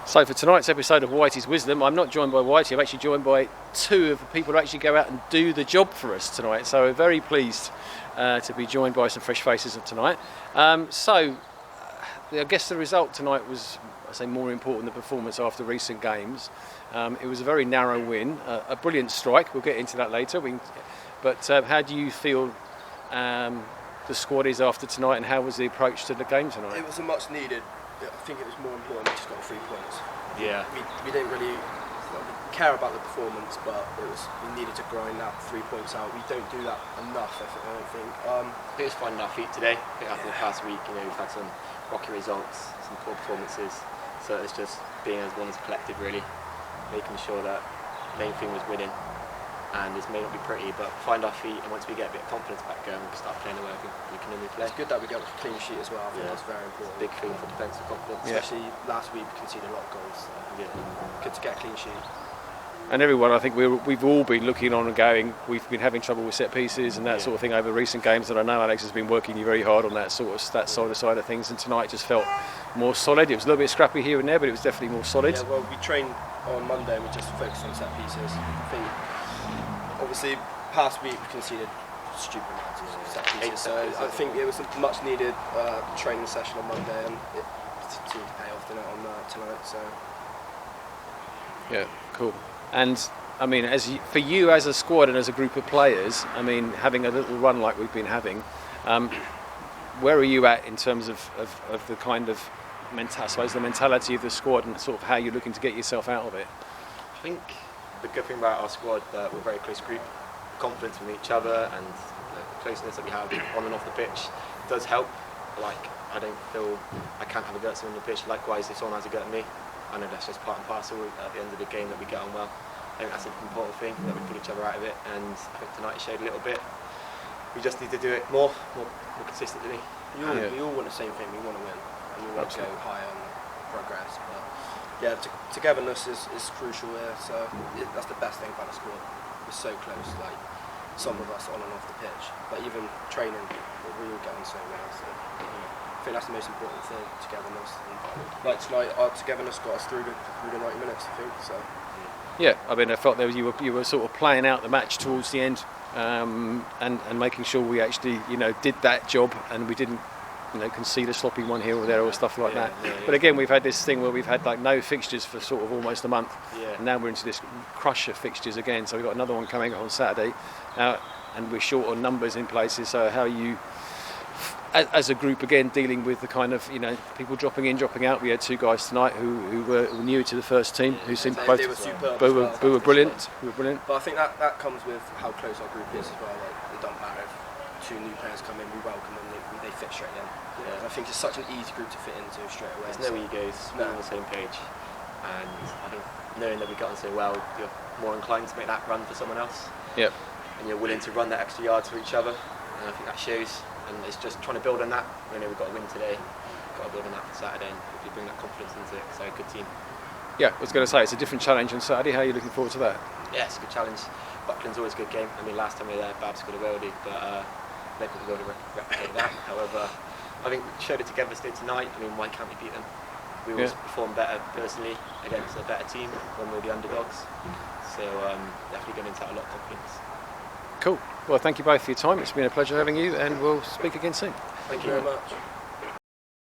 So for tonight's episode of Whitey's Wisdom, I'm not joined by Whitey, I'm actually joined by two of the people who actually go out and do the job for us tonight. So we're very pleased to be joined by some fresh faces tonight. I guess the result tonight was, I say, more important than the performance after recent games. It was a very narrow win, a brilliant strike, we'll get into that later. But how do you feel the squad is after tonight, and how was the approach to the game tonight? It was a much needed. I think it was more important we just got 3 points. Yeah. We didn't really care about the performance, but we needed to grind that 3 points out. We don't do that enough, I don't think. It was finding our feet today. I think after the past week, we've had some rocky results, some poor performances. So it's just being as one as a collective, really, making sure that the main thing was winning. And this may not be pretty, but find our feet, and once we get a bit of confidence back going, we can start playing the way I think we can only play. It's good that we got a clean sheet as well. I think that's very important. It's a big thing for defensive confidence. Especially last week, we conceded a lot of goals. So good to get a clean sheet. And everyone, I think we've all been looking on and going, we've been having trouble with set pieces and that sort of thing over recent games, and I know Alex has been working very hard on that side of things, and tonight just felt more solid. It was a little bit scrappy here and there, but it was definitely more solid. Yeah, well, we trained on Monday and we just focused on set pieces. I think, obviously, past week we conceded stupid amounts of set pieces, so I think it was a much needed training session on Monday, and it seemed to pay off tonight. So yeah, cool. And I mean, for you as a squad and as a group of players, I mean, having a little run like we've been having, where are you at in terms of the kind of the mentality of the squad and sort of how you're looking to get yourself out of it? I think the good thing about our squad that we're a very close group, confidence with each other, and the closeness that we have on and off the pitch does help. Like, I don't feel I can't have a go at someone on the pitch. Likewise, if someone has a go at me, I know that's just part and parcel at the end of the game that we get on well. I think that's an important thing, that we pull each other out of it, and I think tonight it showed a little bit. We just need to do it more consistently. We all want the same thing, we want to win, and we want to go higher and progress. But yeah, togetherness is crucial here, so that's the best thing about the squad. We're so close, like some of us on and off the pitch, but even training, we all get on so well. So I think that's the most important thing, togetherness. And like tonight, our togetherness got us through the 90 minutes, I think. So. Yeah, I mean, I felt you were sort of playing out the match towards the end, and making sure we actually did that job, and we didn't concede a sloppy one here or there or stuff like that. But again, we've had this thing where we've had like no fixtures for sort of almost a month, and now we're into this crush of fixtures again. So we've got another one coming on Saturday, and we're short on numbers in places. So how are you, as a group, again dealing with the kind of people dropping in, dropping out? We had 2 guys tonight who were new to the first team, who seemed both were brilliant. But I think that comes with how close our group is as well. Like, it doesn't matter if 2 new players come in, we welcome them, they fit straight in. Yeah. I think it's such an easy group to fit into straight away. There's no egos, we're on the same page, and I think knowing that we got on so well, you're more inclined to make that run for someone else. Yep. And you're willing to run that extra yards for each other, and I think that shows. And it's just trying to build on that. We know we've got to win today, we've got to build on that for Saturday, and hopefully bring that confidence into it. So, a good team. Yeah, I was going to say, it's a different challenge on Saturday. How are you looking forward to that? Yeah, it's a good challenge. Buckland's always a good game. I mean, last time we were there, Babs scored a worldie, but I don't think we'll be able to replicate that. However, I think we showed it together tonight. I mean, why can't we beat them? We always perform better personally against a better team when we're the underdogs. So definitely going into that a lot of confidence. Cool. Well, thank you both for your time. It's been a pleasure having you, and we'll speak again soon. Thank you very much.